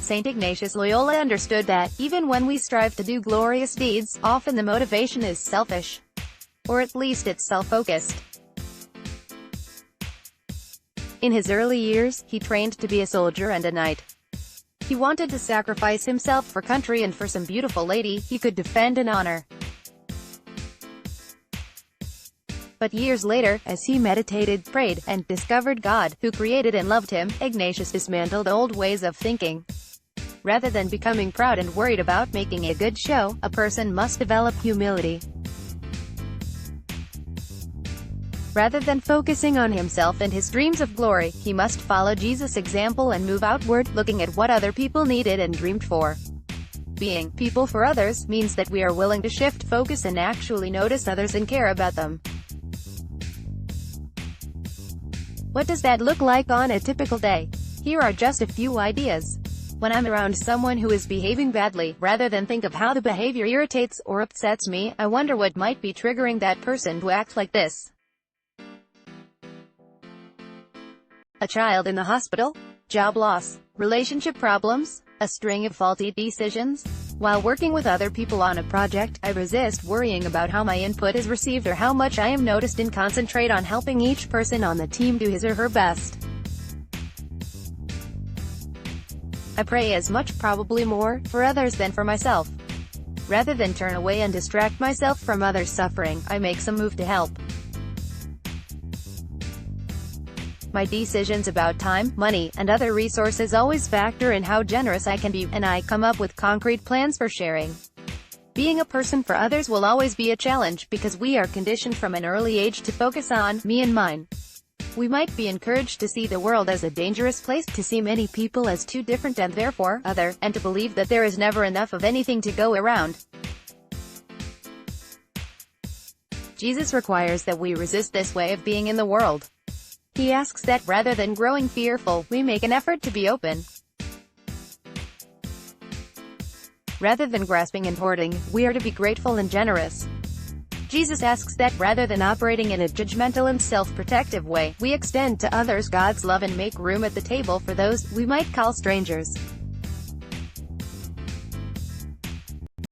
Saint Ignatius Loyola understood that, even when we strive to do glorious deeds, often the motivation is selfish. Or at least it's self-focused. In his early years, he trained to be a soldier and a knight. He wanted to sacrifice himself for country and for some beautiful lady he could defend and honor. But years later, as he meditated, prayed, and discovered God, who created and loved him, Ignatius dismantled old ways of thinking. Rather than becoming proud and worried about making a good show, a person must develop humility. Rather than focusing on himself and his dreams of glory, he must follow Jesus' example and move outward, looking at what other people needed and dreamed for. Being people for others means that we are willing to shift focus and actually notice others and care about them. What does that look like on a typical day? Here are just a few ideas. When I'm around someone who is behaving badly, rather than think of how the behavior irritates or upsets me, I wonder what might be triggering that person to act like this. A child in the hospital? Job loss? Relationship problems? A string of faulty decisions? While working with other people on a project, I resist worrying about how my input is received or how much I am noticed and concentrate on helping each person on the team do his or her best. I pray as much, probably more, for others than for myself. Rather than turn away and distract myself from others' suffering, I make some move to help. My decisions about time, money, and other resources always factor in how generous I can be, and I come up with concrete plans for sharing. Being a person for others will always be a challenge, because we are conditioned from an early age to focus on me and mine. We might be encouraged to see the world as a dangerous place, to see many people as too different and therefore other, and to believe that there is never enough of anything to go around. Jesus requires that we resist this way of being in the world. He asks that, rather than growing fearful, we make an effort to be open. Rather than grasping and hoarding, we are to be grateful and generous. Jesus asks that, rather than operating in a judgmental and self-protective way, we extend to others God's love and make room at the table for those we might call strangers.